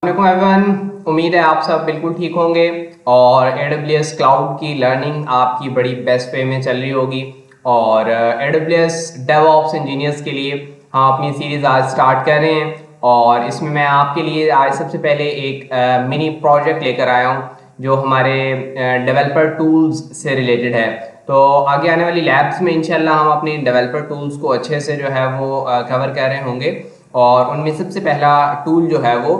Everyone, उम्मीद है आप सब बिल्कुल ठीक होंगे और AWS क्लाउड की लर्निंग आपकी बड़ी बेस्ट वे में चल रही होगी। और AWS डेवऑप्स इंजीनियर्स के लिए हम अपनी सीरीज़ आज स्टार्ट कर रहे हैं और इसमें मैं आपके लिए आज सबसे पहले एक मिनी प्रोजेक्ट लेकर आया हूँ जो हमारे डेवलपर टूल्स से रिलेटेड है। तो आगे आने वाली लैब्स में इंशाल्लाह हम अपने डेवलपर टूल्स को अच्छे से जो है वो कवर कर रहे होंगे और उनमें सबसे पहला टूल जो है वो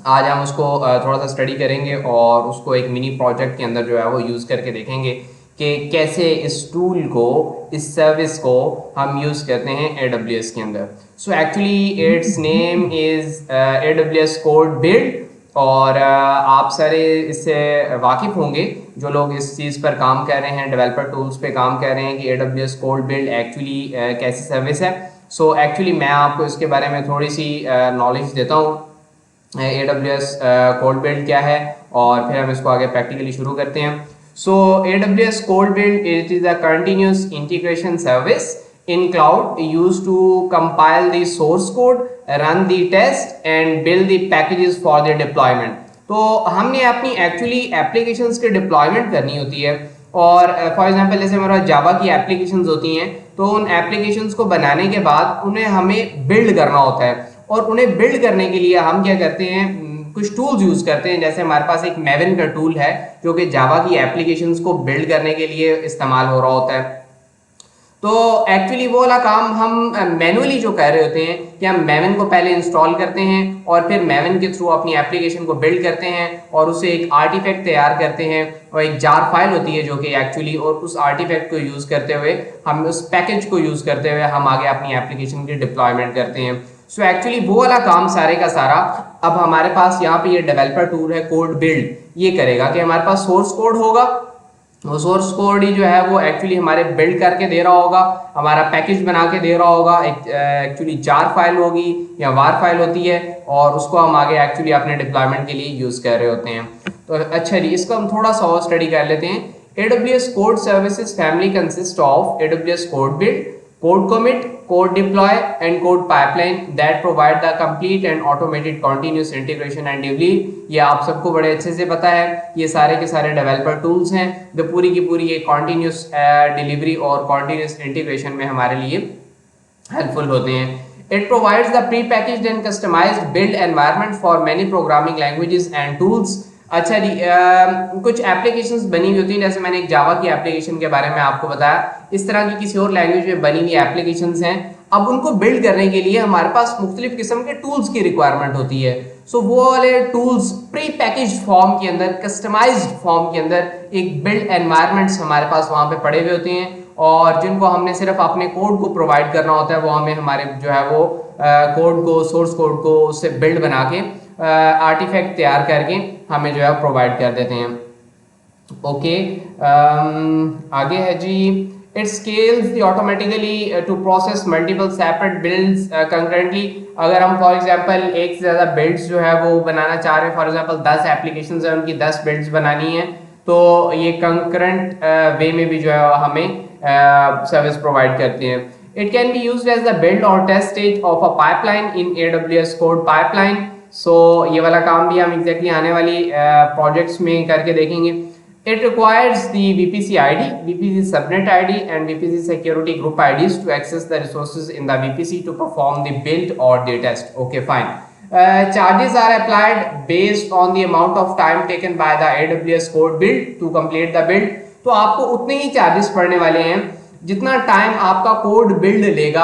आज हम उसको थोड़ा सा स्टडी करेंगे और उसको एक मिनी प्रोजेक्ट के अंदर जो है वो यूज़ करके देखेंगे कि कैसे इस टूल को, इस सर्विस को हम यूज़ करते हैं AWS के अंदर। So actually it's name is AWS code build और आप सारे इससे वाकिफ़ होंगे जो लोग इस चीज़ पर काम कर रहे हैं, डेवलपर टूल्स पे काम कर रहे हैं कि AWS कोड बिल्ड एक्चुअली कैसी सर्विस है। सो एक्चुअली मैं आपको इसके बारे में थोड़ी सी नॉलेज देता हूँ AWS कोड बिल्ड क्या है और फिर हम इसको आगे प्रैक्टिकली शुरू करते हैं। सो AWS code build it is a continuous integration service in cloud used to compile the source code, run the test and build the packages for their deployment। तो हमने अपनी एक्चुअली एप्लीकेशंस की डिप्लॉयमेंट करनी होती है और फॉर एग्जांपल जैसे हमारा जावा की एप्लीकेशंस होती हैं तो उन एप्लीकेशंस को बनाने के बाद उन्हें हमें बिल्ड करना होता है और उन्हें बिल्ड करने के लिए हम क्या करते हैं, कुछ टूल्स यूज करते हैं। जैसे हमारे पास एक मेवन का टूल है जो कि जावा की एप्लीकेशंस को बिल्ड करने के लिए इस्तेमाल हो रहा होता है। तो एक्चुअली वो वाला काम हम मैनुअली जो कर रहे होते हैं कि हम मेवन को पहले इंस्टॉल करते हैं और फिर मेवन के थ्रू अपनी एप्लीकेशन को बिल्ड करते हैं और उसे एक आर्टिफैक्ट तैयार करते हैं और एक जार फाइल होती है जो कि एक्चुअली, और उस आर्टिफैक्ट को यूज करते हुए हम उस पैकेज को यूज करते हुए हम आगे अपनी एप्लीकेशन की डिप्लॉयमेंट करते हैं। सो एक्चुअली वो वाला काम सारे का सारा अब हमारे पास यहाँ पे ये डेवलपर टूल है कोड बिल्ड, ये करेगा कि हमारे पास सोर्स कोड होगा, वो सोर्स कोड ही जो है वो एक्चुअली हमारे बिल्ड करके दे रहा होगा, हमारा पैकेज बना के दे रहा होगा। एक्चुअली जार फाइल होगी या वार फाइल होती है और उसको हम आगे एक्चुअली अपने डिप्लॉयमेंट के लिए यूज कर रहे होते हैं। तो अच्छा जी, इसको हम थोड़ा सा और स्टडी कर लेते हैं। AWS code services family consist of AWS code build, code commit, code deploy and code pipeline that provide the complete and automated continuous integration and delivery। ये आप सबको बड़े अच्छे से पता है, ये सारे के सारे डेवलपर टूल्स हैं जो पूरी की पूरी ये कॉन्टिन्यूस डिलीवरी और कॉन्टिन्यूस इंटीग्रेशन में हमारे लिए हेल्पफुल होते हैं। It provides the pre-packaged and customized build environment for many programming languages and tools। अच्छा जी, कुछ एप्लीकेशंस बनी हुई होती हैं, जैसे मैंने एक जावा की एप्लीकेशन के बारे में आपको बताया, इस तरह की किसी और लैंग्वेज में बनी हुई एप्लीकेशंस हैं। अब उनको बिल्ड करने के लिए हमारे पास मुख्तलिफ किस्म के टूल्स की रिक्वायरमेंट होती है। सो वो वाले टूल्स प्री पैकेज फॉर्म के अंदर, कस्टमाइज्ड फॉर्म के अंदर एक बिल्ड एनवायरनमेंट्स हमारे पास वहाँ पे पड़े हुए होते हैं और जिनको हमने सिर्फ अपने कोड को प्रोवाइड करना होता है। वो हमें हमारे जो है वो कोड को, सोर्स कोड को उससे बिल्ड बना के आर्टिफैक्ट तैयार करके हमें जो है प्रोवाइड कर देते हैं। ओके, आगे है जी, it scales automatically to process multiple separate builds concurrently. अगर हम फॉर एग्जांपल एक से ज़्यादा बिल्ड्स जो है वो बनाना चाह रहे हैं, फॉर एग्जांपल 10 एप्लीकेशंस हैं, उनकी 10 बिल्ड्स बनानी है, तो ये कंकरेंट वे में भी जो है हमें सर्विस प्रोवाइड करते हैं। It can be used as the build और test stage of a pipeline in AWS code pipeline. So ये वाला काम भी हम एग्जैक्टली आने वाली प्रोजेक्ट्स में करके देखेंगे। It requires the VPC ID, VPC subnet ID and VPC security group IDs to access the resources in the VPC to perform the build or the test. Okay, fine. Charges are applied based on the amount of time taken by the AWS code build to complete the build। तो आपको उतने ही charges पड़ने वाले हैं जितना time आपका code build लेगा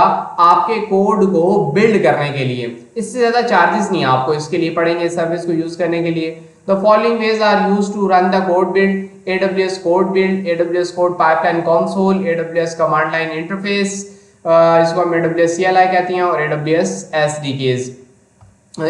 आपके कोड को बिल्ड करने के लिए। इससे ज़्यादा चार्जेस नहीं आपको इसके लिए पड़ेंगे सर्विस को यूज़ करने के लिए। The following ways are used to run the code build: AWS code build, AWS code pipeline console, AWS command line interface, इसको हम AWS CLI कहते हैं, और AWS SDKs।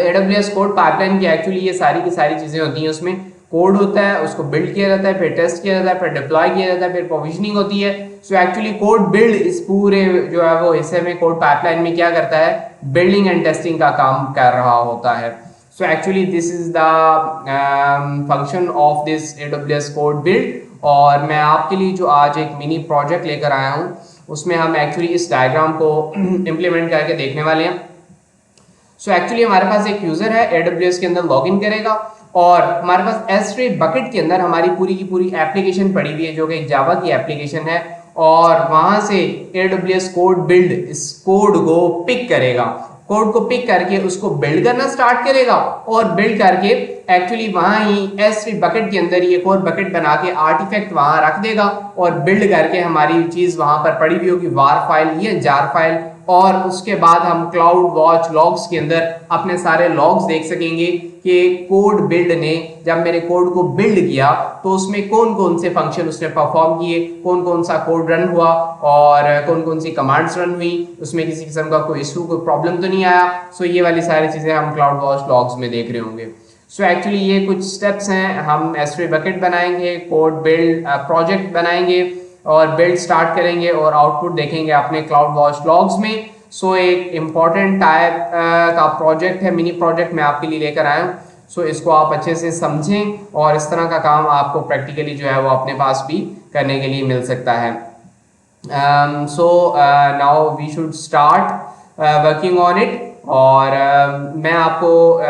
AWS code pipeline की एक्चुअली ये सारी की सारी चीज़ें होती हैं, उसमें कोड होता है, उसको बिल्ड किया जाता है, फिर टेस्ट किया जाता है, फिर डिप्लॉय किया जाता है, फिर प्रोविजनिंग होती है। सो एक्चुअली कोड बिल्ड इस पूरे जो है वो हिस्से में कोड पाइपलाइन में क्या करता है, बिल्डिंग एंड टेस्टिंग का काम कर रहा होता है। So actually this is the function of this AWS code build। और मैं आपके लिए जो आज एक मिनी प्रोजेक्ट लेकर आया हूँ उसमें हम एक्चुअली इस डायग्राम को इम्प्लीमेंट करके देखने वाले हैं। सो एक्चुअली हमारे पास एक यूजर है AWS के अंदर लॉगिन करेगा और हमारे पास S3 बकेट के अंदर हमारी पूरी की पूरी एप्लीकेशन पड़ी हुई है जो कि जावा की एप्लीकेशन है और वहां से AWS कोड बिल्ड इस कोड को पिक करेगा, कोड को पिक करके उसको बिल्ड करना स्टार्ट करेगा और बिल्ड करके एक्चुअली वहां ही S3 बकेट के अंदर ही एक और बकेट बना के आर्टिफैक्ट वहां रख देगा और बिल्ड करके हमारी चीज वहां पर पड़ी हुई होगी वार फाइल या जार फाइल और उसके बाद हम क्लाउड वॉच लॉग्स के अंदर अपने सारे लॉग्स देख सकेंगे कि कोड बिल्ड ने जब मेरे कोड को बिल्ड किया तो उसमें कौन कौन से फंक्शन उसने परफॉर्म किए, कौन कौन सा कोड रन हुआ और कौन कौन सी कमांड्स रन हुई, उसमें किसी किस्म का कोई इशू कोई प्रॉब्लम तो नहीं आया। सो ये वाली सारी चीजें हम क्लाउड वॉच लॉग्स में देख रहे होंगे। सो एक्चुअली ये कुछ स्टेप्स हैं, हम S3 बकेट बनाएंगे, कोड बिल्ड प्रोजेक्ट बनाएंगे और बिल्ड स्टार्ट करेंगे और आउटपुट देखेंगे अपने क्लाउड वॉच लॉग्स में। सो एक इम्पॉर्टेंट टाइप का प्रोजेक्ट है, मिनी प्रोजेक्ट मैं आपके लिए लेकर आया हूँ। सो इसको आप अच्छे से समझें और इस तरह का काम आपको प्रैक्टिकली जो है वो अपने पास भी करने के लिए मिल सकता है। So now we should start working on it और मैं आपको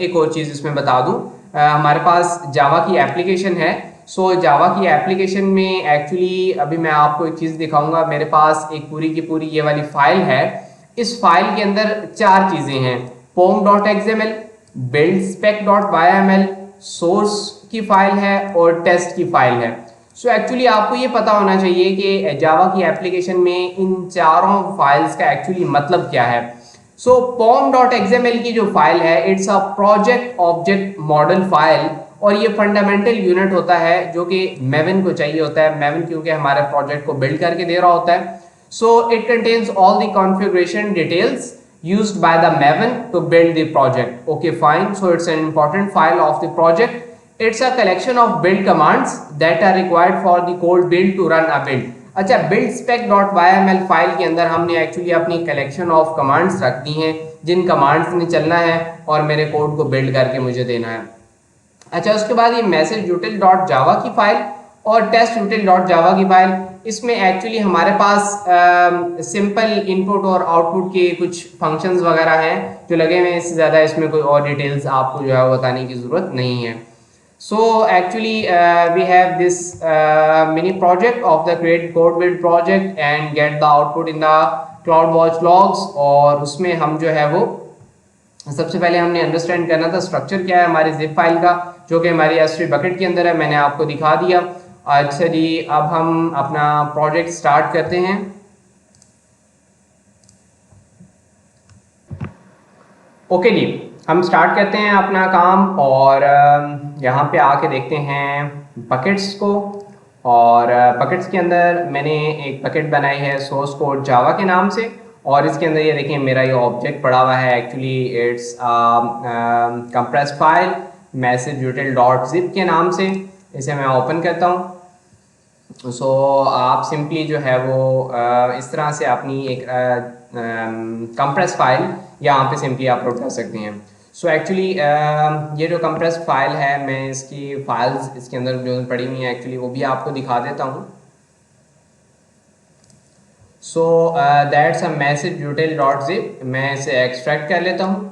एक और चीज़ इसमें बता दूं, हमारे पास जावा की एप्लीकेशन है। सो जावा की एप्लीकेशन में एक्चुअली अभी मैं आपको एक चीज़ दिखाऊंगा, मेरे पास एक पूरी की पूरी ये वाली फाइल है। इस फाइल के अंदर 4 चीज़ें हैं, pom.xml, buildspec.yml, सोर्स की फाइल है और टेस्ट की फाइल है। सो एक्चुअली आपको ये पता होना चाहिए कि जावा की एप्लीकेशन में इन चारों फाइल्स का एक्चुअली मतलब क्या है। सो pom.xml की जो फाइल है it's a project object model file और ये फंडामेंटल यूनिट होता है जो कि मेवन को चाहिए होता है। मेवन क्योंकि हमारे प्रोजेक्ट को बिल्ड करके दे रहा होता है। So it contains all the configuration details used by the Maven to build the project. Okay, fine. So it's an important file of the project. It's a collection of build commands that are required for the code build to run a build. अच्छा, buildspec.yml file के अंदर हमने actually अपनी collection of commands रख दी हैं जिन commands ने चलना है और मेरे कोड को बिल्ड करके मुझे देना है। अच्छा, उसके बाद ये मैसेज util.java की फाइल और टेस्ट util.java की फाइल, इसमें एक्चुअली हमारे पास सिंपल इनपुट और आउटपुट के कुछ फंक्शंस वगैरह हैं जो लगे हुए हैं। इससे ज़्यादा इसमें कोई और डिटेल्स आपको जो है वो बताने की ज़रूरत नहीं है। So actually we have this mini project of the create code build project and get the output in the cloud watch logs. और उसमें हम जो है वो सबसे पहले हमने अंडरस्टैंड करना था स्ट्रक्चर क्या है हमारी जिप फाइल का, जो कि हमारी S3 बकेट के अंदर है, मैंने आपको दिखा दिया। अच्छा जी, अब हम अपना प्रोजेक्ट स्टार्ट करते हैं। ओके जी, हम स्टार्ट करते हैं अपना काम और यहाँ पे आके देखते हैं बकेट्स को। और बकेट्स के अंदर मैंने एक बकेट बनाई है सोर्स कोड जावा के नाम से और इसके अंदर ये देखिए मेरा ये ऑब्जेक्ट पड़ा हुआ है। Actually it's compressed file message util.zip के नाम से। इसे मैं ओपन करता हूँ। सो आप सिंपली जो है वो इस तरह से अपनी एक कंप्रेस फाइल यहाँ पे सिंपली अपलोड कर सकते हैं। सो एक्चुअली ये जो कंप्रेस फाइल है मैं इसकी फाइल्स इसके अंदर जो पड़ी हुई हैं एक्चुअली वो भी आपको दिखा देता हूँ। So that's a message util.zip, मैं इसे एक्सट्रैक्ट कर लेता हूँ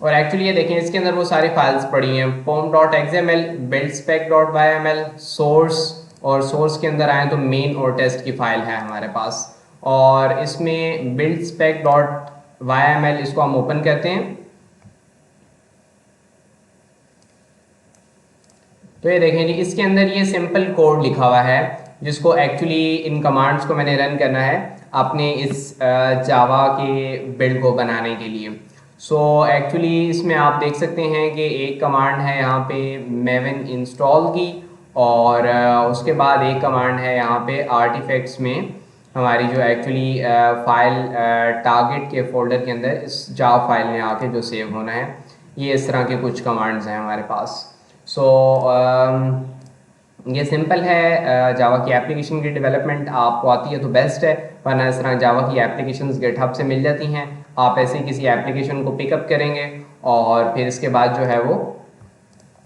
और एक्चुअली ये देखें इसके अंदर वो सारी फाइल्स पड़ी हैं, pom.xml, buildspec.yml, सोर्स, और सोर्स के अंदर आए तो मेन और टेस्ट की फाइल है हमारे पास। और इसमें buildspec.yml इसको हम ओपन करते हैं तो ये देखें जी इसके अंदर ये सिंपल कोड लिखा हुआ है जिसको एक्चुअली इन कमांड्स को मैंने रन करना है अपने इस जावा के बिल्ड को बनाने के लिए। सो एक्चुअली इसमें आप देख सकते हैं कि एक कमांड है यहाँ पे मेवन इंस्टॉल की और उसके बाद एक कमांड है यहाँ पे आर्टिफैक्ट्स में हमारी जो एक्चुअली फाइल टारगेट के फोल्डर के अंदर इस जावा फाइल में आके जो सेव होना है। ये इस तरह के कुछ कमांड्स हैं हमारे पास। सो ये सिंपल है। जावा की एप्लीकेशन की डेवलपमेंट आपको आती है तो बेस्ट है, वरना इस तरह जावा की एप्लीकेशंस गिटहब से मिल जाती हैं। आप ऐसे किसी एप्लीकेशन को पिकअप करेंगे और फिर इसके बाद जो है वो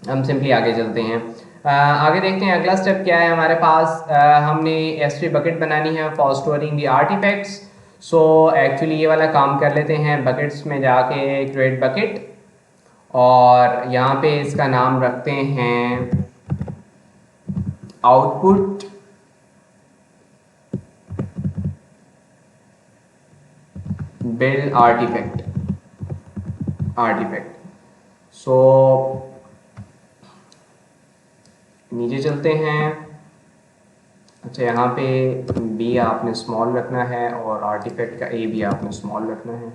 हम सिंपली आगे चलते हैं। आगे देखते हैं अगला स्टेप क्या है हमारे पास। हमने S3 बकेट बनानी है for storing the artefacts. So actually ये वाला काम कर लेते हैं, बकेट्स में जाके क्रिएट बकेट, और यहाँ पे इसका नाम रखते हैं आउटपुट बिल्ड आर्टिफैक्ट। सो नीचे चलते हैं। अच्छा, यहाँ पे बी आपने स्मॉल रखना है और आर्टिफैक्ट का ए भी आपने स्मॉल रखना है।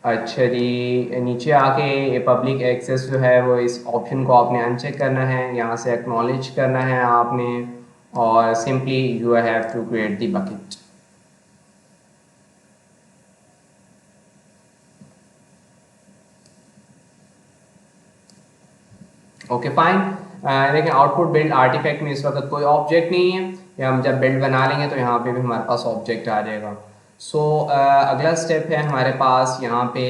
अच्छा जी, नीचे आके ये पब्लिक एक्सेस जो है वो इस ऑप्शन को आपने अनचेक करना है, यहाँ से एक्नॉलेज करना है आपने, और simply you have to create the bucket. Okay fine. देखें आउटपुट बिल्ड आर्टिफैक्ट में इस वक्त कोई ऑब्जेक्ट नहीं है, या हम जब बिल्ड बना लेंगे तो यहाँ पे भी हमारे पास ऑब्जेक्ट आ जाएगा। सो अगला स्टेप है हमारे पास यहाँ पे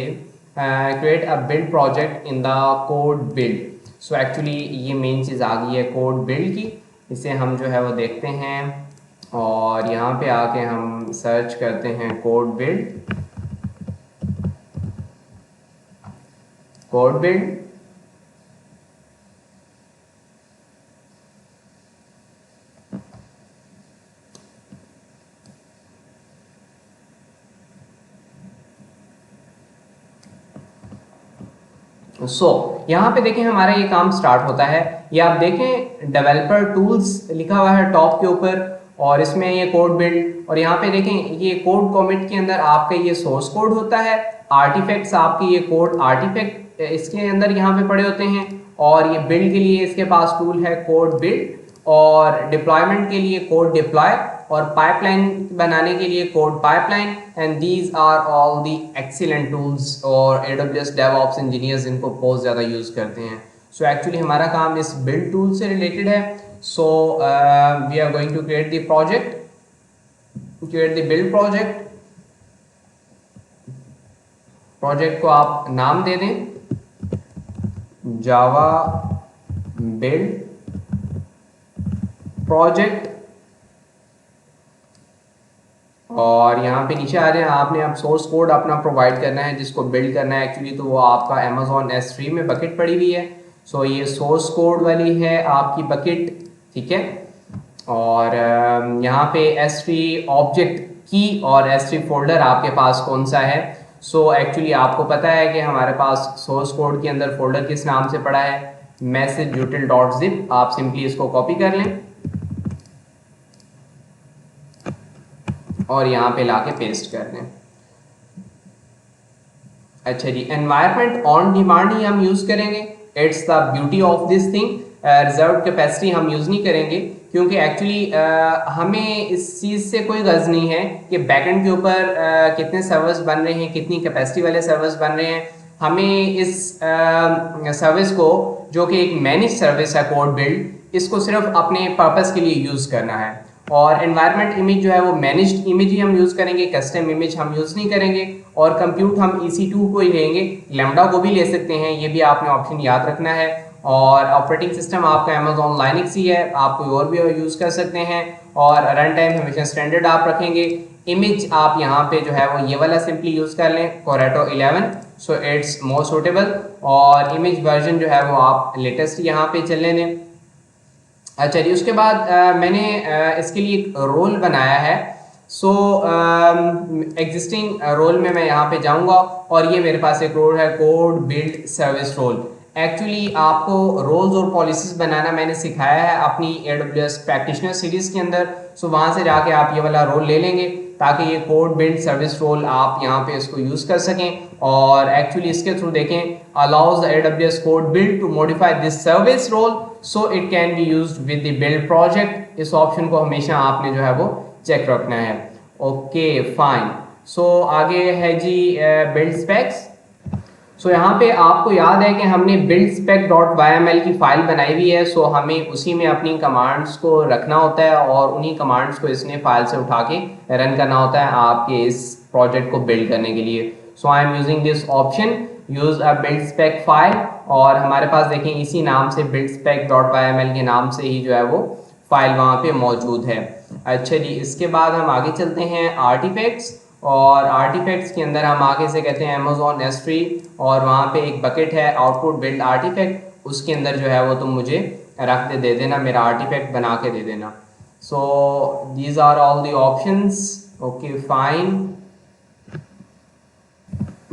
create a build project in the code build. So actually ये मेन चीज़ आ गई है कोड बिल्ड की, इसे हम जो है वो देखते हैं, और यहाँ पे आके हम सर्च करते हैं कोड बिल्ड। यहाँ पे देखें हमारा ये काम स्टार्ट होता है। ये आप देखें डेवलपर टूल्स लिखा हुआ है टॉप के ऊपर, और इसमें ये कोड बिल्ड, और यहाँ पे देखें ये कोड कमिट के अंदर आपका ये सोर्स कोड होता है, आर्टिफैक्ट्स आपकी ये कोड आर्टिफैक्ट इसके अंदर यहाँ पे पड़े होते हैं, और ये बिल्ड के लिए इसके पास टूल है कोड बिल्ड, और डिप्लॉयमेंट के लिए कोड डिप्लॉय, और पाइपलाइन बनाने के लिए code pipeline. And these are all the excellent tools, और AWS DevOps इंजीनियर्स इनको बहुत ज़्यादा यूज़ करते हैं। सो एक्चुअली हमारा काम इस बिल्ड टूल से रिलेटेड है। So we are going to create the build project को आप नाम दे दें जावा बिल्ड प्रोजेक्ट, और यहाँ पे नीचे आ जाए, आपने अब सोर्स कोड अपना प्रोवाइड करना है जिसको बिल्ड करना है। एक्चुअली तो वो आपका Amazon S3 में बकेट पड़ी हुई है। सो ये सोर्स कोड वाली है आपकी बकेट, ठीक है। और यहाँ पे S3 ऑब्जेक्ट की और S3 फोल्डर आपके पास कौन सा है। सो एक्चुअली आपको पता है कि हमारे पास सोर्स कोड के अंदर फोल्डर किस नाम से पड़ा है, message.util.zip। आप सिंपली इसको कॉपी कर लें और यहाँ पे लाके पेस्ट कर दें। अच्छा जी, एनवायरनमेंट ऑन डिमांड ही हम यूज करेंगे, it's the beauty of this thing. Reserve capacity हम यूज नहीं करेंगे, क्योंकि एक्चुअली हमें इस चीज़ से कोई गर्ज नहीं है कि बैकएंड के ऊपर कितने सर्वर्स बन रहे हैं, कितनी कैपेसिटी वाले सर्वर्स बन रहे हैं। हमें इस सर्विस को, जो कि एक मैनेज सर्विस है कोड बिल्ड, इसको सिर्फ अपने पर्पस के लिए यूज़ करना है। और एनवायरनमेंट इमेज जो है वो मैनेज्ड इमेज ही हम यूज़ करेंगे, कस्टम इमेज हम यूज़ नहीं करेंगे। और कंप्यूट हम EC2 को ही लेंगे, लैम्डा को भी ले सकते हैं, ये भी आपने ऑप्शन याद रखना है। और ऑपरेटिंग सिस्टम आपका Amazon Linux ही है, आप कोई और भी यूज़ कर सकते हैं। और रन टाइम हमेशा स्टैंडर्ड आप रखेंगे। इमेज आप यहाँ पे जो है वो ये वाला सिंपली यूज़ कर लें, Corretto 11, so it's more suitable. और इमेज वर्जन जो है वो आप लेटेस्ट यहाँ पे चलने दें। अच्छा जी, उसके बाद मैंने इसके लिए एक रोल बनाया है। सो एग्जिस्टिंग रोल में मैं यहाँ पे जाऊँगा, और ये मेरे पास एक रोल है code build service role. Actually आपको रोल्स और पॉलिसीज बनाना मैंने सिखाया है अपनी AWS प्रैक्टिशनर सीरीज़ के अंदर। सो वहाँ से जाके आप ये वाला रोल ले लेंगे, ताकि ये कोड बिल्ड सर्विस रोल आप यहाँ पे इसको यूज़ कर सकें। और एक्चुअली इसके थ्रू देखें, allows the AWS code build to modify this service role so it can be used with the build project. इस ऑप्शन को हमेशा आपने जो है वो चेक रखना है। Okay fine. सो आगे है जी बिल्ड स्पेक्स। सो यहाँ पे आपको याद है कि हमने build spec.yml की फाइल बनाई हुई है। सो हमें उसी में अपनी कमांड्स को रखना होता है, और उन्हीं कमांड्स को इसने फाइल से उठा के रन करना होता है आपके इस प्रोजेक्ट को बिल्ड करने के लिए। So I am using this option, use a build spec file, और हमारे पास देखें इसी नाम से build spec.yml के नाम से ही जो है वो फाइल वहाँ पे मौजूद है। अच्छा जी, इसके बाद हम आगे चलते हैं आर्टिफैक्ट्स। और आर्टिफैक्ट्स के अंदर हम आगे से कहते हैं अमेजोन S3 और वहाँ पे एक बकेट है आउटपुट बिल्ड आर्टिफैक्ट, उसके अंदर जो है वो तुम मुझे रख दे देना, मेरा आर्टिफैक्ट बना के दे देना। So these are all the options. Okay fine.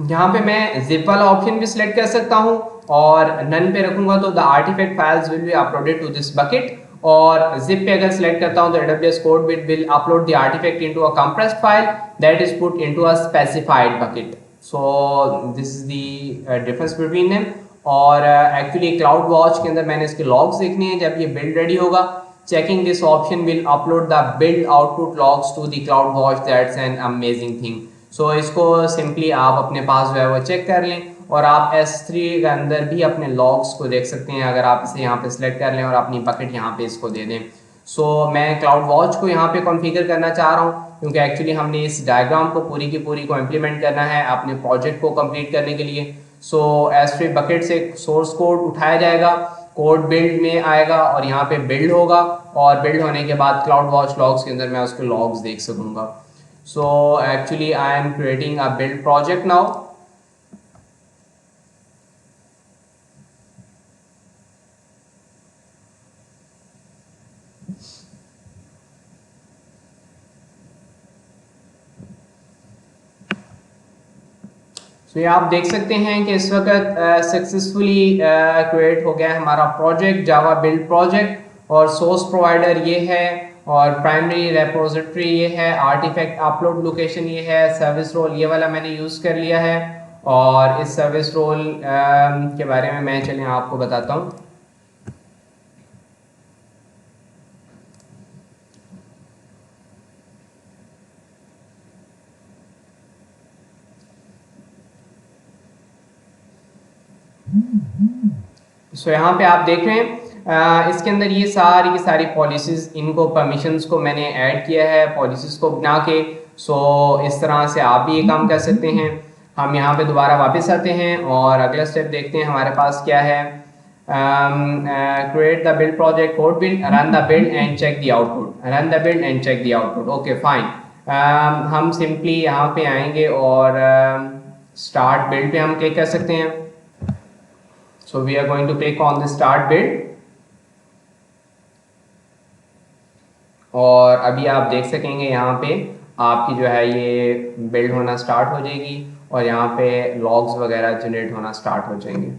यहाँ पे मैं जिप वाला ऑप्शन भी सिलेक्ट कर सकता हूँ और नन पे रखूंगा तो the artifact files will be uploaded to this bucket. और जिप पे अगर सिलेक्ट करता हूँ तो AWS code build will upload the artifact into a compressed file that is put into a specified bucket. So this is the difference between them. और actually cloud watch के अंदर मैंने इसके लॉग्स देखने हैं। जब ये बिल्ड रेडी होगा, checking this option will upload the build output logs to the cloud watch. That's an amazing thing. So इसको सिंपली आप अपने पास जो है वो चेक कर लें और आप S3 के अंदर भी अपने लॉग्स को देख सकते हैं अगर आप इसे यहाँ पे सिलेक्ट कर लें और अपनी बकेट यहाँ पे इसको दे दें। सो मैं क्लाउड वॉच को यहाँ पे कॉन्फ़िगर करना चाह रहा हूँ क्योंकि एक्चुअली हमने इस डायग्राम को पूरी की पूरी को इम्प्लीमेंट करना है अपने प्रोजेक्ट को कंप्लीट करने के लिए। सो S3 बकेट से सोर्स कोड उठाया जाएगा, कोड बिल्ड में आएगा और यहाँ पे बिल्ड होगा और बिल्ड होने के बाद क्लाउड वॉच लॉग्स के अंदर मैं उसके लॉग्स देख सकूँगा। So actually I am creating a build project now. So ये आप देख सकते हैं कि इस वक्त सक्सेसफुली क्रिएट हो गया है हमारा प्रोजेक्ट, जावा बिल्ड प्रोजेक्ट। और सोर्स प्रोवाइडर ये है और प्राइमरी रेपोजिटरी ये है, आर्टिफैक्ट अपलोड लोकेशन ये है, सर्विस रोल ये वाला मैंने यूज़ कर लिया है। और इस सर्विस रोल के बारे में मैं चलिए आपको बताता हूँ। सो यहाँ पे आप देख रहे हैं इसके अंदर ये सारी की सारी पॉलिसीज़, इनको परमिशंस को मैंने ऐड किया है पॉलिसीज़ को बना के। सो इस तरह से आप भी ये काम कर सकते हैं। हम यहाँ पे दोबारा वापस आते हैं और अगला स्टेप देखते हैं हमारे पास क्या है। Create the build project, code build, run the build and check the output, run the build and check the output. Okay fine. हम सिंपली यहाँ पे आएंगे और स्टार्ट बिल्ड पे हम क्लिक कर सकते हैं। So we are going to click on the start build और अभी आप देख सकेंगे यहाँ पे आपकी जो है ये बिल्ड होना स्टार्ट हो जाएगी और यहाँ पे लॉग्स वगैरह जनरेट होना स्टार्ट हो जाएंगे।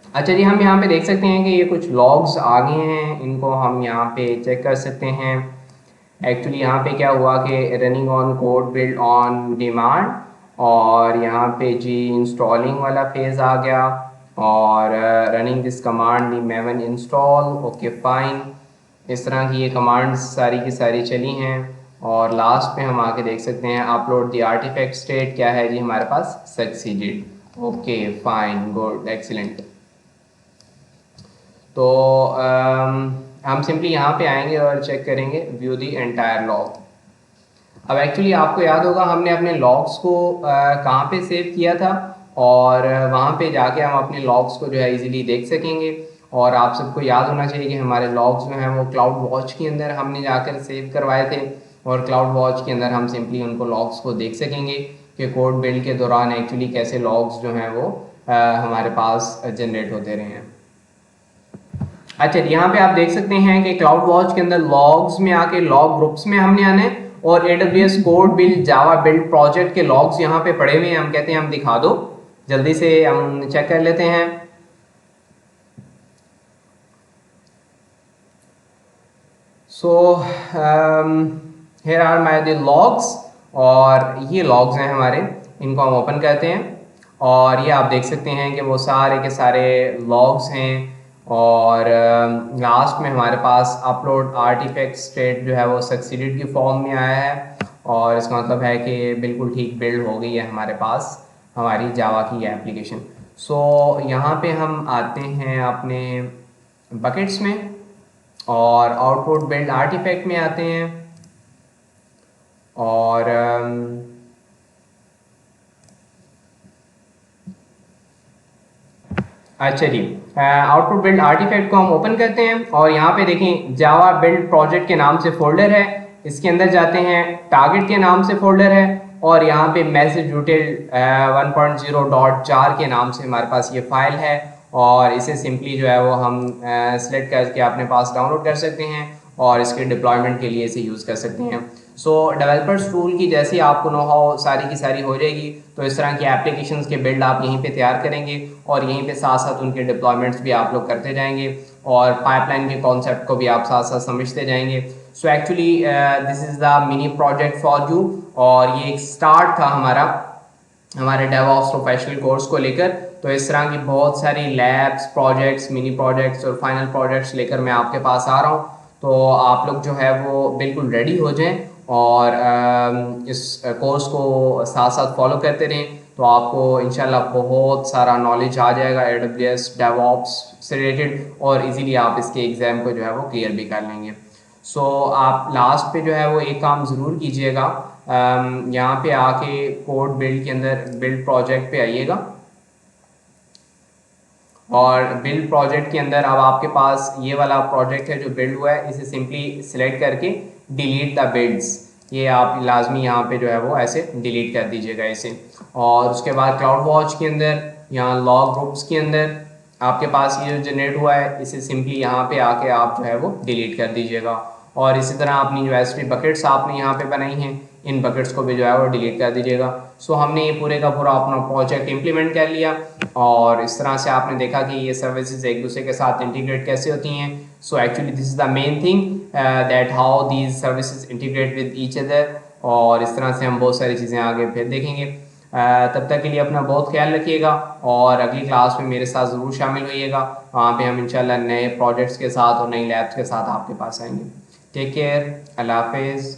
अच्छा जी, हम यहाँ पे देख सकते हैं कि ये कुछ लॉग्स आ गए हैं, इनको हम यहाँ पे चेक कर सकते हैं। एक्चुअली यहाँ पे क्या हुआ कि running on code build on demand और यहाँ पे जी इंस्टॉलिंग वाला फेज़ आ गया और running this command the maven install. Okay fine. इस तरह की ये कमांड्स सारी की सारी चली हैं और लास्ट पे हम आके देख सकते हैं अपलोड दी आर्टिफैक्ट स्टेट क्या है जी हमारे पास, succeeded. Okay fine, good, excellent. तो हम सिंपली यहाँ पे आएंगे और चेक करेंगे व्यू दी एंटायर लॉग। अब एक्चुअली आपको याद होगा हमने अपने लॉग्स को कहाँ पे सेव किया था और वहाँ पे जाके हम अपने लॉग्स को जो है इजीली देख सकेंगे। और आप सबको याद होना चाहिए कि हमारे लॉग्स जो हैं वो क्लाउड वॉच के अंदर हमने जाकर सेव करवाए थे और क्लाउड वॉच के अंदर हम सिंपली उनको लॉग्स को देख सकेंगे कि कोड बिल्ड के दौरान एक्चुअली कैसे लॉग्स जो हैं वो हमारे पास जनरेट होते रहे हैं। अच्छा, यहाँ पे आप देख सकते हैं कि क्लाउड वॉच के अंदर लॉग्स में आके लॉग ग्रुप्स में हमने आने और AWS कोड बिल्ड जावा बिल्ड प्रोजेक्ट के लॉग्स यहाँ पे पड़े हुए हैं। हम कहते हैं हम दिखा दो, जल्दी से हम चेक कर लेते हैं। So here are my the logs और ये लॉग्स हैं हमारे, इनको हम ओपन करते हैं और ये आप देख सकते हैं कि वो सारे के सारे लॉग्स हैं और लास्ट में हमारे पास अपलोड आर्टिफैक्ट स्टेट जो है वो सक्सीडेड की फॉर्म में आया है और इसका मतलब है कि बिल्कुल ठीक बिल्ड हो गई है हमारे पास हमारी जावा की एप्लीकेशन। सो यहाँ पे हम आते हैं अपने बकेट्स में और आउटपुट बिल्ड आर्टिफैक्ट में आते हैं और अच्छा जी, आउटपुट बिल्ड आर्टिफैक्ट को हम ओपन करते हैं और यहाँ पे देखें जावा बिल्ड प्रोजेक्ट के नाम से फोल्डर है। इसके अंदर जाते हैं, टारगेट के नाम से फोल्डर है और यहाँ पे मैसेज रूटेड 1.0.jar के नाम से हमारे पास ये फाइल है और इसे सिंपली जो है वो हम सेलेक्ट करके अपने पास डाउनलोड कर सकते हैं और इसके डिप्लॉयमेंट के लिए इसे यूज़ कर सकते हैं। सो डेवलपर्स टूल की जैसी आपको नो हाउ सारी की सारी हो जाएगी तो इस तरह की एप्लीकेशंस के बिल्ड आप यहीं पे तैयार करेंगे और यहीं पे साथ साथ उनके डिप्लॉयमेंट्स भी आप लोग करते जाएंगे और पाइपलाइन के कॉन्सेप्ट को भी आप साथ साथ समझते जाएंगे। So actually this is the mini project for you और ये एक स्टार्ट था हमारा हमारे डेवऑप्स प्रोफेशनल कोर्स को लेकर। तो इस तरह की बहुत सारी लैब्स, प्रोजेक्ट्स, मिनी प्रोजेक्ट्स और फाइनल प्रोजेक्ट्स लेकर मैं आपके पास आ रहा हूँ। तो आप लोग जो है वो बिल्कुल रेडी हो जाएं और इस कोर्स को साथ साथ फॉलो करते रहें तो आपको इंशाल्लाह बहुत सारा नॉलेज आ जाएगा AWS डेवऑप्स से रिलेटेड और इजीली आप इसके एग्ज़ाम को जो है वो क्लियर भी कर लेंगे। सो आप लास्ट पे जो है वो एक काम ज़रूर कीजिएगा, यहाँ पे आके कोड बिल्ड के अंदर बिल्ड प्रोजेक्ट पे आइएगा और बिल्ड प्रोजेक्ट के अंदर अब आपके पास ये वाला प्रोजेक्ट है जो बिल्ड हुआ है, इसे सिंपली सिलेक्ट करके डिलीट द बिल्ड्स, ये आप लाजमी यहाँ पे जो है वो ऐसे डिलीट कर दीजिएगा इसे। और उसके बाद क्लाउड वॉच के अंदर यहाँ लॉग ग्रुप्स के अंदर आपके पास ये जो जनरेट हुआ है इसे सिंपली यहाँ पे आके आप जो है वो डिलीट कर दीजिएगा। और इसी तरह अपनी जो S3 बकेट्स आपने यहाँ पे बनाई हैं इन बकेट्स को भी जो है वो डिलीट कर दीजिएगा। सो हमने ये पूरे का पूरा अपना प्रोजेक्ट इम्प्लीमेंट कर लिया और इस तरह से आपने देखा कि ये सर्विसेज एक दूसरे के साथ इंटीग्रेट कैसे होती हैं। So actually this is the main thing that how these services integrate with each other और इस तरह से हम बहुत सारी चीज़ें आगे फिर देखेंगे। तब तक के लिए अपना बहुत ख्याल रखिएगा और अगली क्लास में मेरे साथ ज़रूर शामिल होइएगा। वहाँ पे हम इंशाल्लाह नए प्रोजेक्ट्स के साथ और नई लैब्स के साथ आपके पास आएंगे। टेक केयर, अल्लाह हाफिज़।